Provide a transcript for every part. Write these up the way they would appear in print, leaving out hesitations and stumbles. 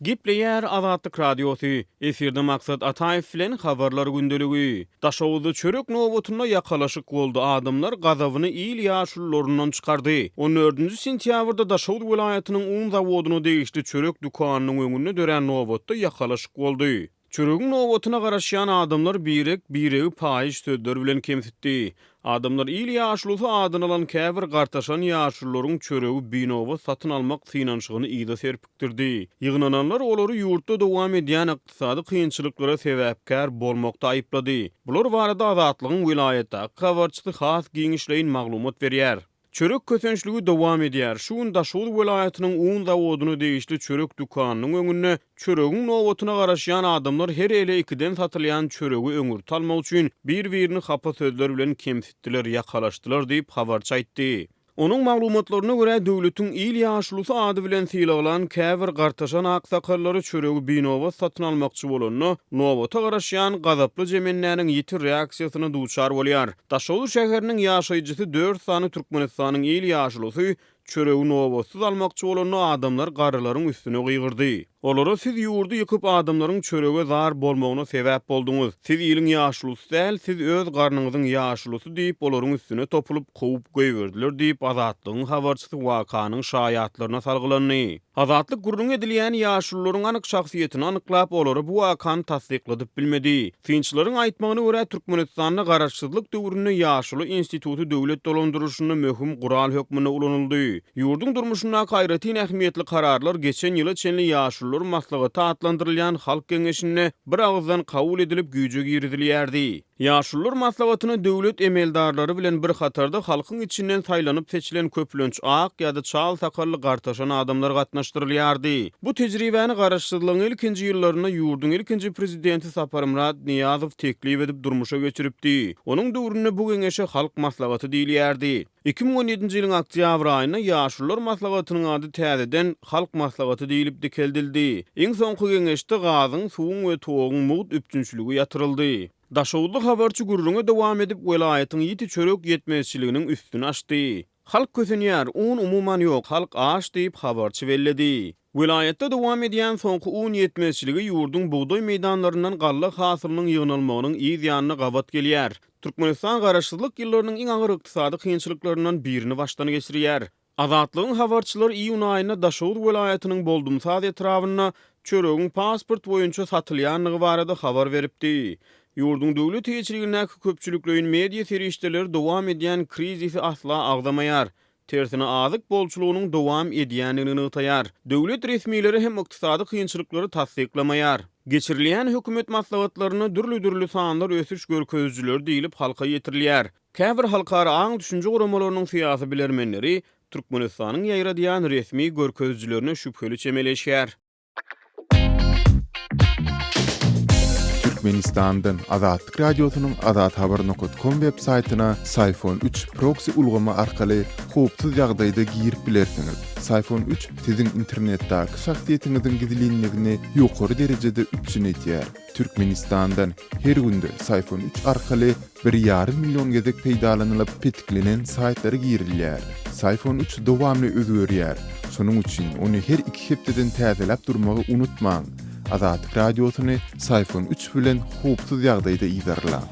Gipleyer Azatlyk Radiosu. Efirde maksat Ataev bilen habarlar gündeligi. Daşawda çörek nowatuna ýakalaşyk boldy. Adamlar gazawyny il ýaşullaryndan çykardy. 14-nji sentýabrda Daşawd welaýatynyň un zawodyna degişli çörek dukanynyň öňünde dören nowatda ýakalaşyk boldy. Çöregin nowatuna garaşýan adamlar biregi paýyş sözler bilen kemsitdi. Adamlar il ýaşulusy adyny alan käbir gartaşan ýaşullaryň çöregi binowa satyn almak synanşygyny ýa-da serpikdirdi. Ýygnananlar olary ýurtda dowam edýän ykdysady kynçylyklara sebäpkär bolmakda aýyplady. Bular barada Azatlygyň vilayetde habarçyly has giňişleýin maglumat berýär. Çörek kösençligi dowam edýär. Şuňda Şol welaýatynyň un zawodyny degişli çörek dukanynyň öňünde çöregiň nowatyna garaşýan adamlar her ele ikiden satylýan çöregi öňür talmak üçin bir-birini hapa sözler bilen kemsitdiler, ýakalaşdylar diýip habarçy aýtdy. Onun maglumatlaryna görä döwletiň il ýaşulusy ady bilen sylagylan käbir gartaşan aksakallary çöregi binowa satyn almakçy bolanyny nowata garaşýan gazaply jemenläniň ýiti reaksiýasyna duçar bolýar. Daşoğlu şäheriniň ýaşaýjysy 4 sany Türkmenistanyň il ýaşulusy çöregi nowatsy almakçy bolan adamlar garalaryň üstüne gygyrdy. Olara siz ýurdu ýykyp adamlaryň çörege zar bolmagyna sebäp bolduňyz. Siz iliň ýaşulusy däl, siz öz garnyňyzyň ýaşulusy diýip olaryň üstüne topulup gowy goýberdiler diýip Azatlygyň habarçysy wakanyň şaýatlaryna salgylandy. Azatlyk gurrun edilýän ýaşullaryň anyk şahsiýetini anyklap olary bu wakany tasdikladyp bilmedi. Finçlaryň aýtmagyna görä Türkmenistanyň garaşsyzlyk döwründe ýaşuly instituty döwlet dolandyrşyny möhüm gural hökmüne ulanyldy. Ýurdun durmuşyna gaýraty ähmiýetli kararlar geçen ýyla çenli ýaşullar maslahaty adlandyrylýan halk geňeşine bir agzdan kabul edilip güýje girdilýärdi. Ýaşullar maslahatyny döwlet emeldarlary bilen bir hatarda halkyň içinden saýlanyp seçilen köplenç ak ýa-da çal sakally gartaşan adamlar gatnaşdyrylýardy. Bu tejribäni garaşsyzlygyň ilkinji ýyllaryna ýurdun ilkinji prezidenti Saparmurad Niýazow teklip edip durmuşa geçiripdi. Onuň döwründe bu geňeşe halk maslahaty diýilýärdi. 2017-nji ýylyň oktýabr aýyna ýaşullar maslahatynyň ady täzeden halk maslahaty diýilip dikeldildi. Iň soňky geňeşde gazyň, suwuň we togyň mugd üpçünçligi ýatyryldy. Daşawdlyk habarçy gurruna dowam edip welaýatyň ýiti çörek ýetmezçiliginiň üstüne açdy. Halk kösenýär, un umuman ýok, halk aç diýip habarçy belledi. Vilayetde dowam edýän soňky un ýetmezçiligi ýurdun buğday meýdanlaryndan galla hasylynyň ýygynalmagynyň ýygynyny gabat gelýär. Türkmenistan garaşsyzlyk ýyllarynyň iň agyr ykdysady kynçylyklaryndan birini başdan geçirýär. Azatlygyň habarçylary iýun aýyna Daşawd welaýatynyň Boldumsaz etrawyna çöregiň pasport boýunça satylýanlygy barada habar beripdi. Ýurdun döwlet ýetirigindäki köpçülikleýin media serişdeleri dowam edýän krizisi asla agdamaýar. Tersine azyk bolçulugynyň dowam edýänligini ýytaýar. Döwlet resmiýetleri hem ykdysady kynçylyklary tasdiklamaýar. Geçirilýän hökümet maslahatlaryny dürli sanlar ösüş görkezjiler diýilip halka ýetirilýär. Käbir halkara aň düşünje guramalarynyň syýasy bilermenleri Türkmenistanyň ýaýradýan resmi görkezjilerine şüpheli çemeleşýär. Türkmenistan'dan Azatlyk Radiosynyň azathabar.com web saýtyna Sayfon 3 proxy ulgama arkaly howpsuz ýagdaýda girip bilersiňiz. Sayfon 3 siziň internetdäki şahsiýetiňiziň gizlinligini ýokary derejede üpçünetýär. Türkmenistan'dan her günde Sayfon 3 arkaly 1,5 million gezek peýdalanylyp petiklenen saýtlary girilýär. Sayfon 3 dowamly özgörýär. Şonuň üçin ony her 2 hepdeden täzelep durmagy unutmaň. Azatlyk Radiosyny Sayfon 3 bilen howpsuz ýagdaýda ýyzarlar.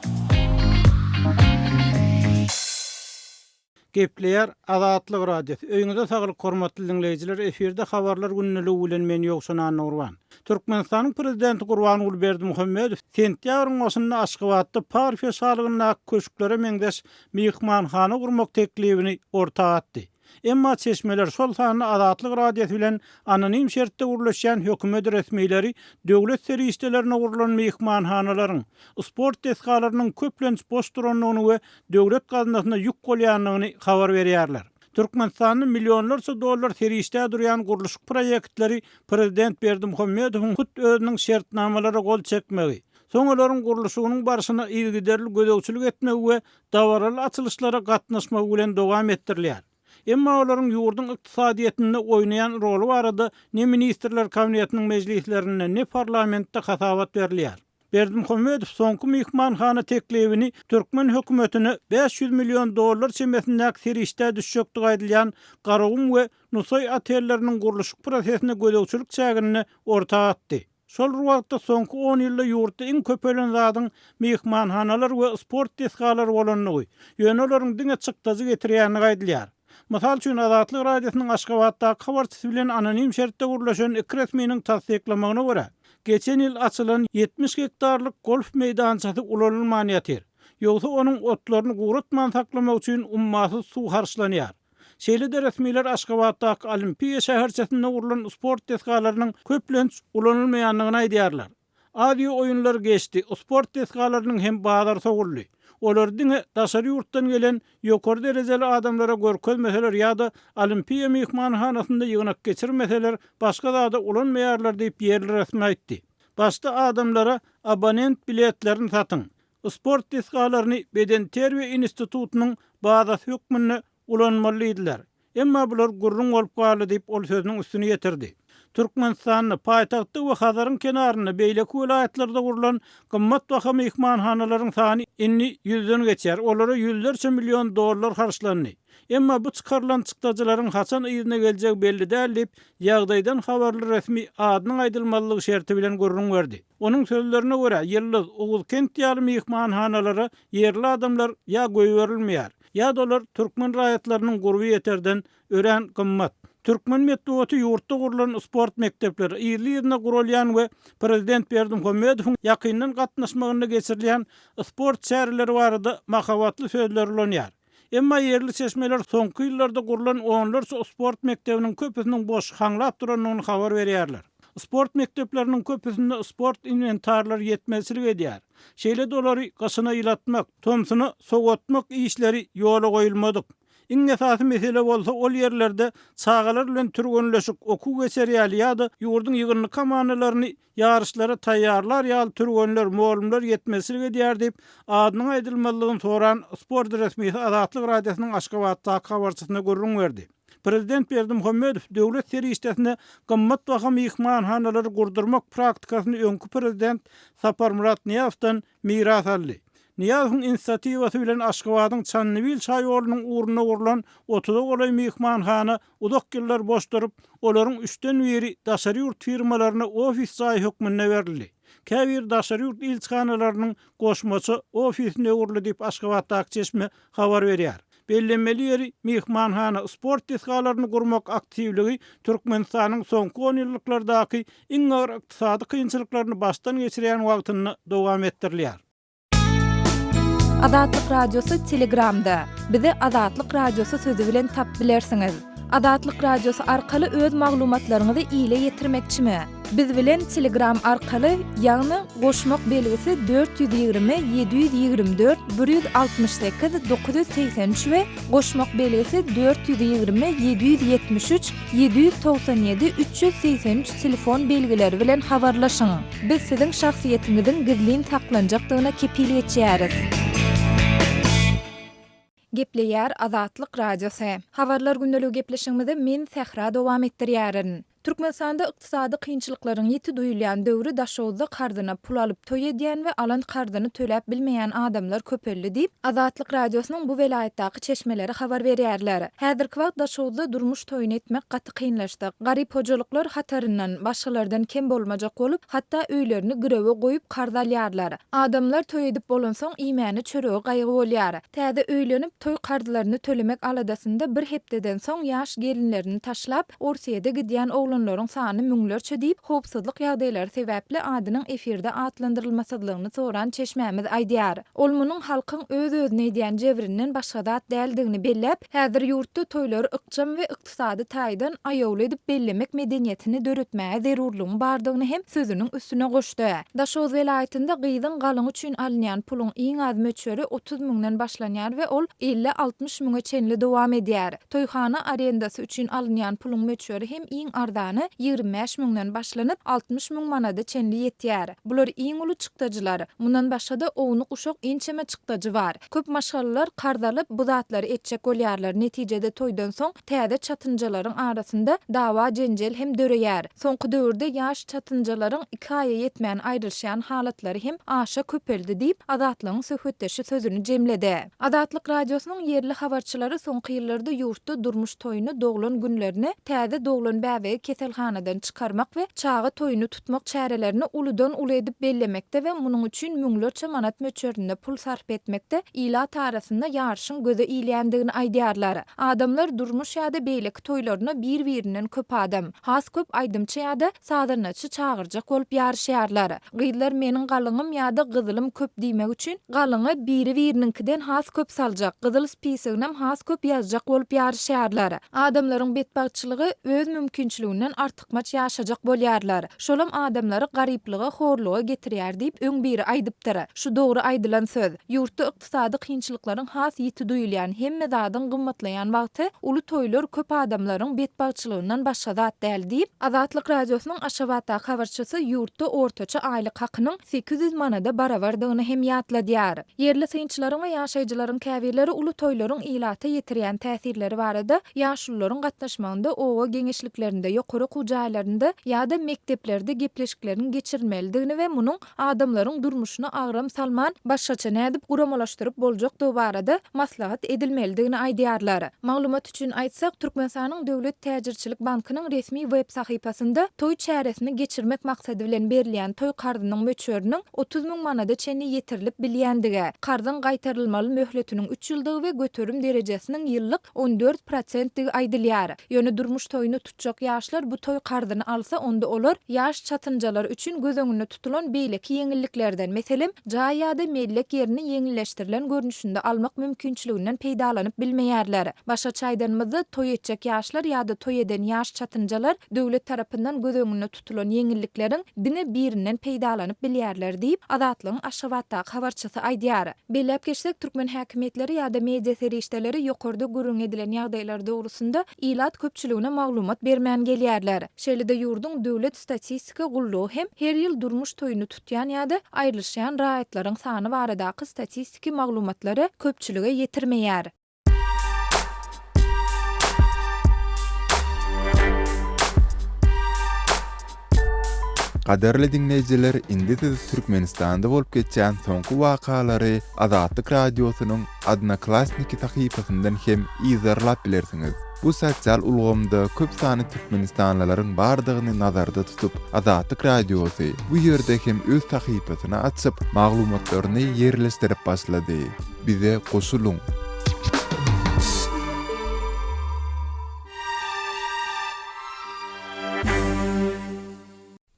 Gepleýär Azatlyk Radiosu. Öýüňizde saglyk hormatly dinleýijiler, eferde habarlar günneligi bilen men ýokşan Nurwan. Türkmenistanyň prezidenti Gurbanuly Berdimuhammedow sentýabryň başynda Aşgabatda parfiýa salygyna köşklere meňdeş mehmanhana gurmak teklibini ortaga atdy. Emma çeşmeler şol sany Azatlyk Radiosu bilen anonim şertde gurulýan hökümet resmiýetleri döwlet serişdelerine gurulan mehmanhanalaryň, sport deskalarynyň köplenç boş duranlygyny we döwlet gazynasyna ýük bolýanlygyny habar berýärler. Türkmenistanyň milyonlarça dollar serişde durýan guruluş proýektleri prezident Berdimuhammedowyň hut özüniň şertnamalaryna gol çekmegi, soňalaryň guruluşynyň barşyna ilgiderli gödäwçilik etmegi we dawarly açylyşlara gatnaşmagy bilen dowam etdirilýär. Emma olaryň ýurdun ykdysadyetinde oýnaýan rolu barada ne ministrler kabinetiniň mejlislerinde ne parlamentde hasabat berilýär. Berdimuhammedow soňky mehmanhana teklibini Türkmen hökümetine $500 milyon çemesindäki serişde düşjekdi gaýdylýan Garagum we Nusay otelleriniň guruluş prosesine gödäwçilik çägini ortaga atdy. Şol wagtda soňky 10 ýylda ýurtda iň köpelen zadyň mehmanhanalar we sport tesgalary bolanlygy, ýöne olaryň diňe çykdazy getirýäni gaýdylýar. Mysal üçin Azatlyk radiosynyň Aşgabatdaky habarçysy bilen anonim şertde gurulýan iki resminiň tasdiklamagyna görä, geçen ýyl açylan 70 hektarlyk golf meýdançasy ulanylman ýatyr. Ýogsa onuň otlaryny gurutman saklamak üçin ummasy suw harçlanýar. Şeýle resmiler Aşgabatdaky Olimpiýa şäherçesinde gurulan sport tesgalarynyň köplenç ulanylmaýanlygyny aýdýarlar. Adi oýunlar geçdi, sport tesgalarynyň hem bazar sogurly. Olar diňe daşary ýurtdan gelen ýokary derejeli adamlara görkezmeseler ýa-da Olimpiýa mehmanhanasynda ýygnak geçirmeseler başga zada ulanmaýarlar diýip ýerli resmi aýtdy. Başda adamlara abonent biletlerini satyň. Sport tesgalaryny Beden terbiýe institututynyň bazasy hökmünde ulanmalydylar. Emma bular gurrun bolup galy diýip ol sözüniň üstüne ýetirdi. Türkmenistanyň paýtagty we Hazaryň kenaryna beýleki vilayatlarda gurulan gymmat baha mehmanhanalaryň sany inni 100-den geçer. Olara $100 milyon harçlandy. Emma bu çykarlan çykdajaryň haçan ýerine geljegi belli däl diýip ýagdaýdan habarly resmi adynyň aýdylmalylygy şerti bilen gurrun berdi. Onuň sözlerine görä ýyllyk Oğuz kent ýaly mehmanhanalara yerli adamlar ýa goýberilmeýär. Ya dolar Türkmen raýatlarynyň gurby ýeterden ören gymmat. Türkmen metduaty ýurtda gurulan sport mektepleri ýerli ýerine gurulýan we prezident Berdimuhammedowyň ýakyndan gatnaşmagyna geçirilýän sport şäherleri barada mahabatly sözler ulanýar. Emma yerli seçmeler soňky ýyllarda gurulan onlarça sport mektebiniň köpüsiniň boş haňlap duranyny habar berýärler. Sport mektepleriniň köpüsinde sport inventarlary ýetmezçilik edýär. Şeýle dolary gasyna ýylatmak, tomsuny sogatmak işleri ýola goýulmadyk. Iň esasy mesele bolsa ol ýerlerde çağalar bilen türgönleşik okuw geçerýäli ýa-da ýurdun ýygynly kamanalaryny ýarışlara taýýarlar ýa-da türgönler, moğlumlar ýetmezçilik edýär diýip adynyň aýdylmalygyny soran sport resmi Azatlyk radiosynyň Aşgabatdaky habarçysyna gurrun berdi. Prezident Berdimuhammedow döwlet serişdesinde gymmat baha mehmanhanalary gurdurmak praktikasyny öňkü prezident Sapar Murat Niyazdan miras aldy. Niyazowyň inisiatiwasy bilen Aşgabatyň Çanlybil çaýolunyň uğruna gurulan 30 golay mehmanhana uzak ýyllar boş durup, olaryň 3den biri daşary ýurt firmalaryna ofis saý hökmünde berildi. Käbir daşary ýurt ilçhanalarynyň goşmaçy ofisine urly diýip Aşgabatdaky çeşme habar berýär. Bellemeli ýeri mehmanhana sport tesgalaryny gurmak aktivligi Türkmenistanyň soňky 10 ýyllardaky iň agry ykdysady kynçylyklaryny başdan geçirýän wagtyny dowam etdirilýär. Azatlyk radiosu Telegramda. Bizi Azatlyk radiosu sözü bilen tap bilersiňiz. Azatlyk radiosu arkaly öz maglumatlaryňyzy ýyla ýetirmekçimi? Biz bilen Telegram arkaly ýagny goşmak belgisi 420 724 168 983 we goşmak belgisi 420 773 797 383 telefon belgileri bilen habarlaşyň. Biz siziň şahsiýetiňiziň gizlin saklanjakdygyna kepillik etýäris. Gepleýär Azatlyk radiosu. Habarlar gündälik gepleşigimizde men Sehra dowam etdirýärin. Türkmenistanda ykdysady kynçylyklaryň ýeti duýulýan döwri daşawda kardyna pul alyp toý edýän we alan kardyny töläp bilmeýän adamlar köpelli diýip Azatlyk radiosynyň bu welaýatdaky çeşmeleri habar berýärler. Häzirki wagt daşawda durmuş toýuny etmek gaty kynlaşdy. Garyp hojalyklar hataryndan başgalardan kem bolmajak bolup, hatda öýlerini gröwe goýup kardalýarlar. Adamlar toý edip bolan soň iýmäni çöregi gaýgy bolýar. Täze öýlenip toý kardylaryny tölemek aladasynda bir hepdeden soň ýaş gelinlerini taşlap orsiýede gidýän oğlanlaryň sany müňlerçe diýip howpsuzlyk ýagdaýlary sebäpli adynyň efirde atlandyrylmasadygyny soran çeşmämiz aýdýar. Ol munyň halkyň öz-özüne edýän jebirinden başga zat däldigini belläp, häzir ýurtda toýlary ykjam we ykdysady taýdan aýawly edip bellemek medeniýetini döretmäge zerurlygyň bardygyny hem sözüniň üstüne goşdy. Daşoz welaýatynda gyýdyn galyň üçin alynýan puluň iň az möçberi 30 000-den başlanýar we ol 50-60 000-a çenli dowam edýär. Toýhana arendasy üçin alynýan puluň möçberi hem iň mezany 25 miňden başlanyp 60 miň manada çenli ýetýär. Bular iň uly çykdyjylar. Mundan başga-da owny uşak ençeme çykdyjy bar. Köp maşgalylar kardalyp bu zatlary etjek bolýarlar. Netijede toýdan soň täze çatynjalaryň arasynda dawa, jenjel hem döreýär. Soňky döwürde ýaş çatynjalaryň 2 aýa ýetmän aýrylşýan halatlary hem aşa köpeldi diýip Azatlygyň söhbetdeşi sözüni jemledi. Azatlyk radiosynyň yerli habarçylary soňky ýyllarda ýurtda durmuş toýuny doglan günlerini täze doglan bäwegi keselhanadan çykarmak we çağı toýuny tutmak çärelerini uludan uly edip bellemekde we munyň üçin müňlerçe manat möçerinde pul sarf etmekde ilat arasynda ýarşyň göze iýlendigini aýdýarlar. Adamlar durmuş ýa-da beýleki toýlaryna bir-birinden köp adam, has köp aýdymçy ýa-da sadarnaçy çağırjak bolup ýarşýarlar. Gyýlar meniň galyňym ýa-da gyzylym köp diýmek üçin galyňy biri-birininkiden has köp saljak, gyzyl spisiginem has köp ýazjak bolup ýarşýarlar. Adamlaryň betbagçylygy öz mümkinçiliginden artykmaç ýaşajak bolýarlar. Şolam adamlary garyplyga, horluga getirýär diýip öň biri aýdypdyr. Şu dogry aýdylan söz. Ýurtda ykdysady kynçylyklaryň has ýiti duýulýan hemme zadyň gymmatlaýan wagty uly toýlar köp adamlaryň betbagçylygyndan başga zat däl diýip Azatlyk radiosynyň Aşgabatda habarçysy ýurtda ortaça aýlyk hakynyň 800 manada barabardygyny hem ýatladýar. Yerli synçylaryň we ýaşaýjylaryň käbirleri uly toýlaryň ilata ýetirýän täsirleri barada ýaşullaryň gatnaşmagynda owa geňeşliklerinde ýokary kujaýlarynda ýa-da mekteplerde gepleşiklerini geçirilmelidigini we munyň adamlaryň durmuşyna agram salman başgaça nädip guramalaşdyryp boljak do barada maslahat edilmelidigini aýdýarlar. Maglumat üçin aýtsak, Türkmenistanyň Döwlet Täjirçilik Bankynyň resmi web sahypasynda toý çäresini geçirmek maksady bilen berilýän toý kardynyň möçöriniň 30 000 manada çenli ýetirilip bilýändigi, kardyn gaýtarylmaly möhletiniň 3 ýyldygy we göterim derejesiniň ýyllyk 14% digi aýdylýar. Ýöne durmuş toýuny tutjak ýaşlar bu toý kardyny alsa, onda olar ýaş çatynjalar üçin göz öňünde tutulan beýleki ýeňilliklerden, meselem jaý ýa-da mellek ýerini ýeňilleşdirilen görnüşinde almak mümkinçiliginden peýdalanyp bilmeýärler. Başa çaýdanmyzda toý etjek ýaşlar ýa-da toý eden ýaş çatynjalar döwlet tarapyndan göz öňünde tutulan ýeňillikleriň dine birinden peýdalanyp bilýärler diýip Azatlygyň Aşgabatda habarçysy aýdýar. Belläp geçsek, türkmen häkimetleri ýa-da media serişdeleri ýokarda görüň edilen ýagdaýlar dogrusunda ilat köpçüligine maglumat bermän gelýärler. Şeýle-de ýurdun döwlet statistika gullugy hem her ýyl durmuş toýuny tutýan ýa-da aýrylşýan raýatlaryň sany baradaky statistiki maglumatlary köpçülige ýetirmeýär. Qaderli dinleyijiler, indi siz Türkmenistanda bolup geçýän soňky wakalary Azatlyk radiosynyň Odnoklassniki sahypasyndan hem izlerlap bilersiňiz. Bu sosial ulgamda köp sany Türkmenistanlylaryň bardygyny nazarda tutup, Azatlyk radiosy bu ýerde hem öz sahypasyny açyp, maglumatlaryny ýerleşdirip başlady. Bize goşulun.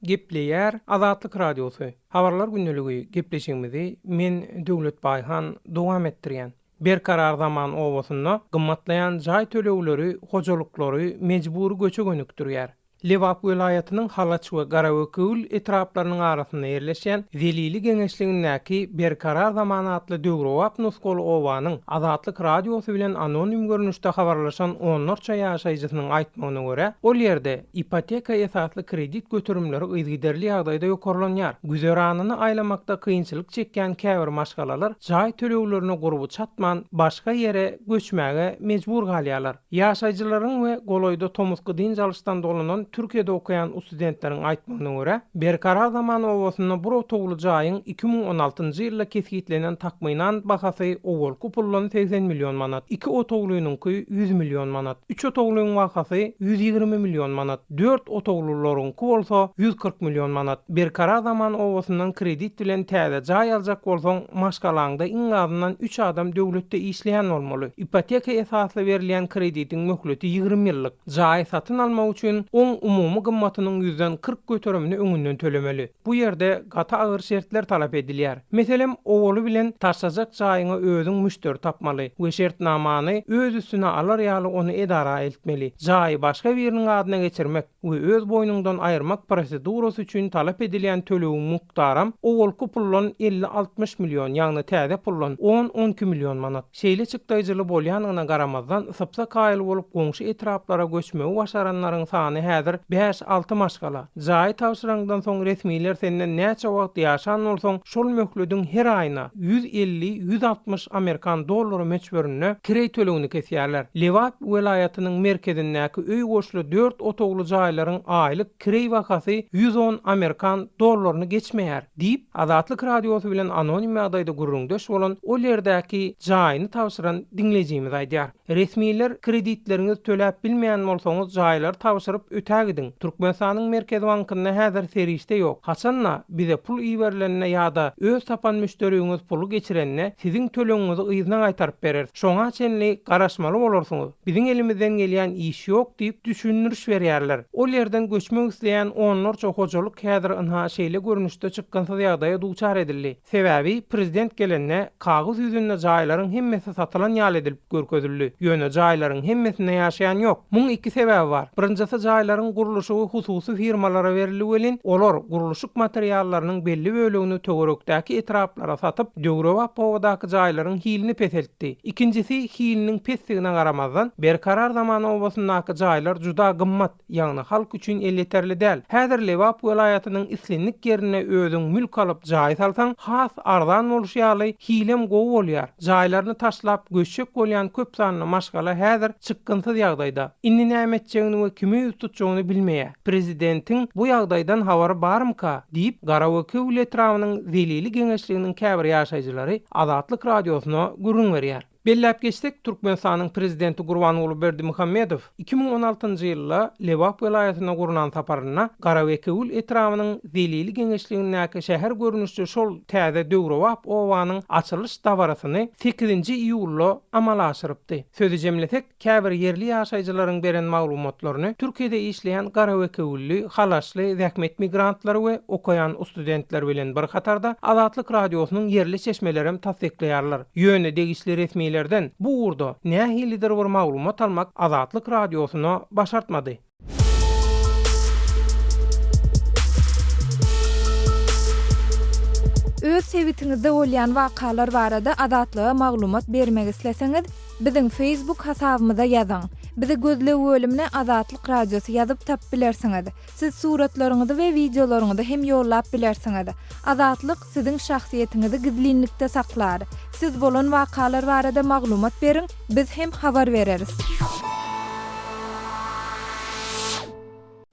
Gepleýär Azatlyk radiosu. Habarlar günneligi gepleşigimizi men Döwlet Baýhan dowam etdirýän. Berkarar zaman owasynda gymmatlayan jaý tölewleri, hojalyklary mejburi göçe gönükdirýär. Lewap welaýatynyň Halaç we Garawökül etraplarynyň arasynda ýerleşen Zelili geňeşligindäki Berkarar zaman atly Döwrowap nuskul owanyň Azatlyk radiosu bilen anonim görnüşde habarlaşan onlarça ýaşaýjysynyň aýtmagyna görä, ol ýerde ipoteka esasly kredit götürümleri ýygyderli ýagdaýda ýokarlanýar. Güzeranyny aýlamakda kynçylyk çekýän käbir maşgalalar jaý tölewlerini guruby çatman başga ýere göçmäge mejbur galýarlar. Ýaşaýjylaryň we goloýda tomusky din jalşdan dolanan Türkiýede okuyan studentleriň aýtmagyna görä, Berkarar zaman owasynda bir otogly jaýyň 2016-njy ýylda kesgitlenen takmynan bahasy owal kupullan 80 milyon manat, 2 otoglynyňky 100 milyon manat, 3 otoglynyň bahasy 120 milyon manat, 4 otoglylaryň bolsa 140 milyon manat. Berkarar zaman owasyndan kredit bilen täze jaý aljak bolsaň, maşgalaňda iň azyndan 3 adam döwletde işleýän bolmaly. Ipoteka esasly berilýän kreditiň möhleti 20 ýyllyk. Jaý satyn almak üçin umumy gymmatynyň 140 göterimini öňünden tölemeli. Bu ýerde gata agyr şertler talap edilýär. Meselem, owaly bilen taşajak jaýyňa özüň müşteri tapmaly we şertnamany öz üstüne alar ýaly onu edara etmeli. Jaýy başga biriniň adyna geçirmek we öz boýnundan aýyrmak prosedurasy üçin talap edilýän tölewiň mukdaram owalky pullan 50-60 milyon, ýagny täze pullan 10-12 milyon manat. Şeýle çykdaýjyly bolýanyna garamazdan sypsa kaýyl bolup goňşy etraplara göçmegi başaranlaryň sany häzir ýadyr 5-6 maşgala. Jaý tawşyrandan soň resmiler senden näçe wagt ýaşan bolsaň, şol möhledin her aýyna 150-160 Amerikan dollary meçbörüne kirey tölegini kesýärler. Lewap welaýatynyň merkezindäki öý goşly 4 otogly jaýlaryň aýlyk kirey wakasy 110 Amerikan dollaryny geçmeýär diýip Azatlyk radiosy bilen anonim ýagdaýda gurrundaş bolan o ýerdäki jaýyny tawşyran dinlejimiz aýdýar. Resmiler kreditleriniz töläp bilmeýän bolsaňyz jaýlar tawşyryp ötägidin. Türkmenistanyň Merkez Bankynda häzir serişde ýok. Haçanla bize pul iýerlerine ýa-da öz tapan müşteriňiz pulu geçirenine siziň töleňiňizi ýzyna gaýtaryp berer. Şoňa çenli garaşmaly bolarsyňyz. Biziň elimizden gelýän iş ýok diýip düşündürüş berýärler. O ýerden göçmek isleýän onlarça hojalyk häzir ynha şeýle görnüşde çykkansa ýagdaýa duçar edildi. Sebäbi prezident gelenne kagız ýüzünde jaýlaryň hemmesi satylan ýaly edilip görkezildi. Ýöne jaýlaryň hemmesinde ýaşaýan ýok. Muň iki sebäbi bar. Birinjisi jaýlaryň guruluşy hususy firmalara berilip welin, olar guruluşyk materiallarynyň belli bölegini töwerekdäki etraplara satyp, Döwrowa powadaky jaýlaryň hilini peseltdi. İkincisi, hiliniň pesligine garamazdan berkarar zaman obasyndaky jaýlar juda gymmat, ýagny halk üçin elleterli däl. Häzir Lewap welaýatynyň islenlik ýerine özüň mülk alyp jaý salsaň, has arzan bolýaly hilem gowy bolýar. Jaýlaryny taşlap göçek bolýan köp sanly maşgala häzir çykgynsyz ýagdaýda. Inni näme etjegini we kimi tutjagyny bilmeýär. Prezidentiň bu ýagdaýdan habary barmyka diýip Garawöke etrawynyň zelili geňeşliginiň käbir ýaşaýjylary Azatlyk radiosyna gurrun berýär. Belläp geçsek, Türkmenistanyň prezidenti Gurbanuly Berdimuhammedow 2016-njy ýylda Lewap welaýatyna gurulan saparyna Garawöke etrawynyň zelili geňeşligindäki şäher görnüşli şol täze Döwrowap owanyň açylış dabarasyny 8-nji iýulda amala aşyrypdy. Sözü jemlesek, käbir yerli ýaşaýjylaryň beren maglumatlaryny Türkiýede işleýän Garawöke halaşly zähmet migrantlary we okaýan studentler bilen bir hatarda Azatlyk radiosynyň yerli çeşmelerim tasdikleýärler. Ýöne degişli resmi bu urda nähilidir bir maglumat almak Azatlyk radiosyna başartmady. Öz sebitiňizde bolýan wakalar barada Azatlyga maglumat bermek isleseňiz, biziň Facebook hasabymyza ýazyň. Bizi gözle bölümine Azatlyk radiosu ýazyp tap bilersiňiz. Siz suratlaryňyzy we videolaryňyzy hem ýollap bilersiňiz. Azatlyk siziň şahsiýetiniňizi gizlinlikde saklar. Siz bolan wakalar barada maglumat beriň, biz hem habar bereriz.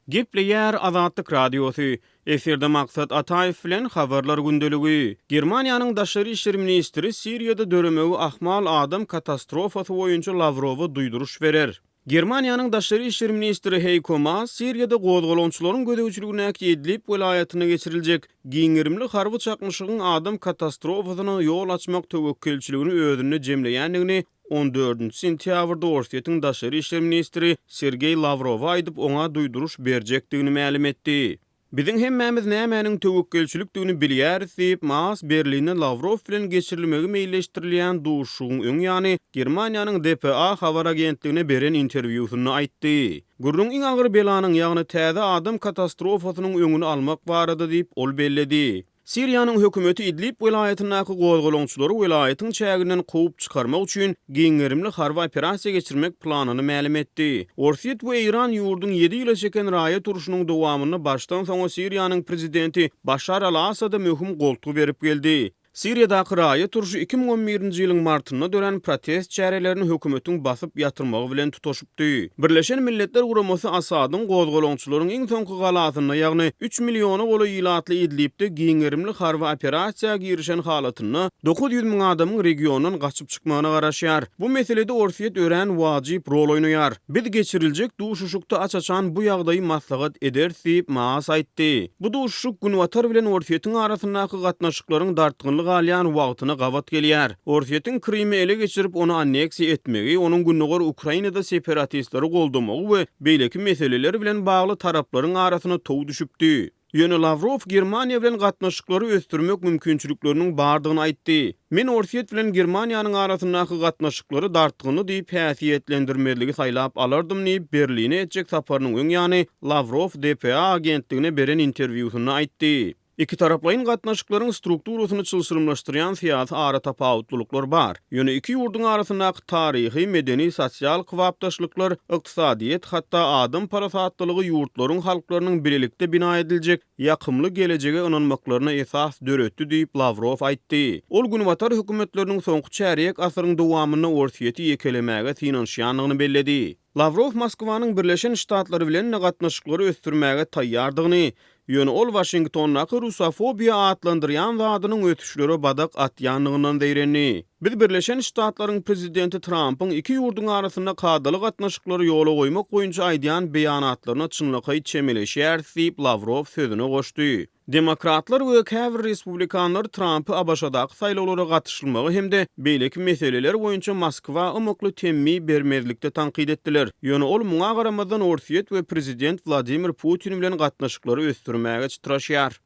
Gepleýär Azatlyk radiosu. Eferde maksat Ataýew bilen habarlar gündeligi. Germaniýanyň daşary işler ministri Siriýada döremegi ahmal adam katastrofasy boýunça Lavrowa duýduruş berer. Germaniýanyň daşary işler ministri Heiko Maas Siriýada gozgolançylaryň gödäwçiligine Idlib welaýatyna geçiriljek giňirimli harby çakmyşygyň adam katastrofasyna ýol açmak töwekkilçiligini özüne jemleýändigini 14 sentýabrda Orsiýetiň daşary işler ministri Sergey Lavrov aýdyp oňa duýduruş berjekdigini ma'lum etdi. Biziň hemmämiz nämäniň töwekkilçilikdigini bilýäris diýip Maas Berlinde Lavrov bilen geçirilmegi meýilleşdirilýän duşugyň öň ýany Germaniýanyň DPA habar agentligine beren interwýusyny aýtdy. Gurrun iň agyr belanyň ýagny täze adam katastrofasynyň öňüni almak barada diýip ol belledi. Siriýanyň hökümeti Idlib welaýatyndaky gozgolançylary welaýatyň çäginden gowy çykarmak üçin giňerimli harby operasiýa geçirmek planyny ma'lum etdi. Orsiýet we İran ýurdun 7 ýyla çeken raýat turuşynyň dowamyny başdan soňa Siriýanyň prezidenti Başar al-Asada möhüm goltugy berip geldi. Siriýadaky raýat turuşy 2011-nji ýylyň martynda dören protest çärelerini hökümetiň basyp ýatyrmagy bilen tutaşypdy. Birleşen Milletler Guramasy Asadyň gozgolançylaryň iň soňky galatyny, ýagny 3 miliony goly ýylatly Idlibde giňerimli harby operasiýaga girişen halatyny 900 000 adamyň regiondan gaçyp çykmagyna garaşýar. Bu meselede Orsiýet ören wajyp rol oýnaýar. Biz geçiriljek duşuşukda açaçan bu ýagdaýy maslahat eder diýip Maas aýtdy. Bu duşuşuk Günwatar bilen Orsiýetiň arasyndaky gatnaşyklaryň dartgynlyk alýan wagtyna gawat gelýär. Orsiýetiň Krimi ele geçirip onu anneksiýa etmegi, onuň günnäger Ukrainada separatistleri goldamagy we beýleki meseleler bilen bagly taraplaryň arasyna tow düşüpdi. Ýöne Lavrov Germaniýa bilen gatnaşyklary ösdürmek mümkinçilikleriniň bardygyny aýtdy. Men Orsiýet bilen Germaniýanyň arasyndaky gatnaşyklary dartgyny diýip häsiýetlendirmeligi saýlap alardym diýip Berline etjek saparynyň öň ýany Lavrov DPA agentligine beren interwýusyny aýtdy. Iki taraplayın gatnaşyklaryň strukturasyny çylşyrmlaşdyran syýasy ara tapawutlulyklar bar. Ýöne iki ýurdun arasyndaky taryhy, medeni, sosial kwapdaşlyklar, ykdysadyýet, hatda adam parasatlygy ýurtlaryň halklarynyň birlikde bina ediljek ýakymly gelejege ynanmaklaryna esas döretdi diýip Lavrov aýtdy. Ol gün watar hökümetleriniň soňky çäreýek asyryň dowamyny orsiýeti ýekelemäge synanşýanlygyny belledi. Lavrov Moskwanyň Birleşen Ştatlary bilen gatnaşyklary ösdürmäge taýýardygyny, ýöne ol Washingtonnaky rusofobiýa adlandyrýan wadynyň ötüşleri badak atýanlygyndan beýrenni. Biz Birleşen Ştatlaryň prezidenti Trumpyň iki ýurdun arasynda kadaly gatnaşyklary ýola goýmak boýunça aýdýan beýanatlaryna çynlygy çemeleşýär diýip Lavrov sözüne goşdy. Demokratlar we käbir respublikanlar Trumpy Abaşadaky saýlawlara gatnaşylmagy hemde beýleki meseleler boýunça Moskwa ymykly temmi bermezlikde tanqid etdiler. Ýöne ol muňa garamazdan orsiýet we prezident Vladimir Putin bilen gatnaşyklary ösdürmäge çytraşýar.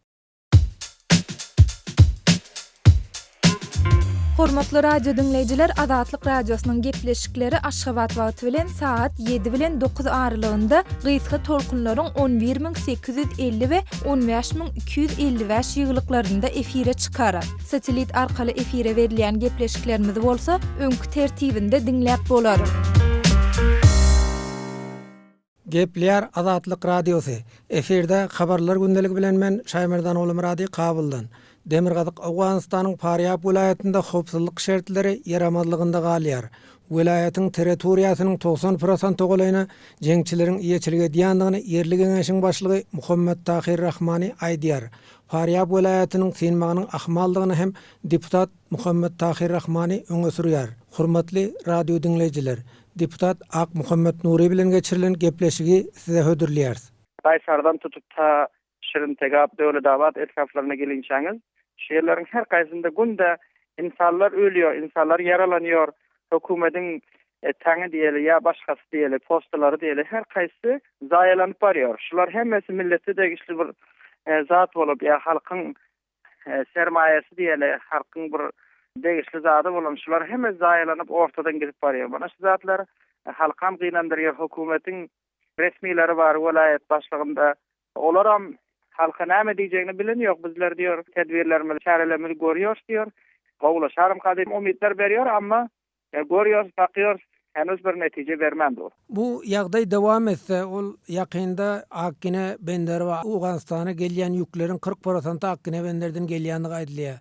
Hormatly radio dinleyijiler, Azatlyk radiosynyň gepleşikleri Aşgabat wagty bilen saat 7 bilen 9 aralygynda gysga tolkunlaryň 11850 we 15255 ýyglyklarynda efire çykarar. Satelit arkaly efire berilýän gepleşiklerimiz bolsa, öňkü tertibinde dinläp bolar. Gepler Azatlyk radiosu. Eferde habarlar gündeligi bilen men Şaýmerdan oğlum Radi Kabuldan. Demirgazyk Awganistanyň Faryab vilayatynda howpsuzlyk şertleri yaramazlygynda galýar. Vilayatyň territoriýasynyň 90% ogalyny jeňçileriň iýeçiligi diýandygyny Yerli Geňeşiň başlygy Muhammed Tahir Rahmany aýdýar. Faryab vilayatynyň synmagynyň ahmaldygyny hem deputat Muhammed Tahir Rahmany öňe sürýär. Hormatly radio dinleyijiler, deputat Ak Muhammed Nuri bilen geçirilen gepleşigi size hödürlýär. Kaysardan tutup ta Şirin Tegap Döwlet etraflaryna gelinçäňiz, şeýerleriň her gaýsynda günde insanlar ölüyor, insanlar yaralanıyor. Hökümetiň taňy diýeli ýa başgasy diýeli, postalary diýeli her gaýsy zaýalanyp barýar. Şular hemmesi milleti degişli bir zat bolup ýa halkyň sermaýesi diýeli, halkyň bir degişli zady bolan şular hemmesi zaýalanyp ortadan gidip barýar. Mana şu zatlar halkam gynandyrýar, hökümetiň resmileri bar, vilayet başlygynda. Olaram halka näme diýjegini bilen ýok. Bizler diýor, tedbirlerimiz, çärelerimiz görýär diýor. Gowlaşarym kadym umidler berýär, amma görýär, bakýar, henüz bir netije bermändir. Bu ýagdaý dowam etse, ol ýakynda Akine Bender we Awganistana gelýän ýükleriň 40% Akine Benderden gelýänligi aýdylýar.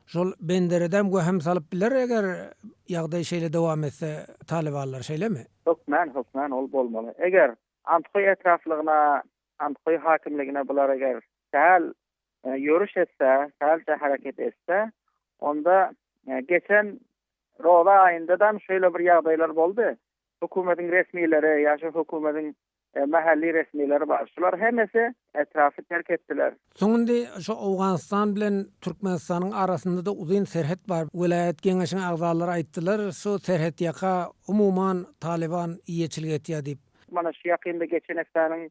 Şol Benderden hem salyp biler eger ýagdaý şeýle dowam etse Talibanlar şeýlemi? Hökmen ol bolmaly. Eger Antkoy etraflygyna, Antkoy hakimligine bular eger sahal ýörüş etse, sahalça hareket etse, onda geçen Roda aýyndadan şöyle bir ýagdaýlar boldy. Hökümetiň resmileri ýa-da hökümetiň mahalli resmileri bar. Şular hemmesi etrafy terk etdiler. Soňundy şu Awganistan bilen Türkmenistanyň arasynda da uzun serhet bar. Vilayet Geňeşiň agzalary aýtdylar, şu serhet ýaka umumyň Taliban iýeçilik etýär diýip. Mana şu ýakynda geçen hepdeniň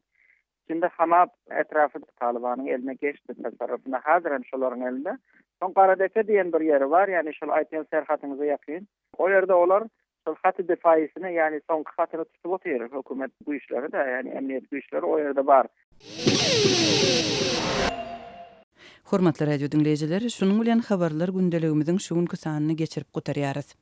içinde Hamab etrafy Talibanyň eline geçdi tarapynda hazıryn şolaryň elinde. Son Karadeke diýen bir ýeri bar, ýani şol aýtýan serhatyňyza ýakyn. O ýerde olar şol haty defaýysyny, ýani soňky hatyny tutup otyrar. Hökümet güýçleri de, ýani emniýet güýçleri o ýerde bar. Hormatly radio dinleyijiler, şunuň bilen habarlar gündeligimiziň şu günkü sanyny geçirip gutarýarys.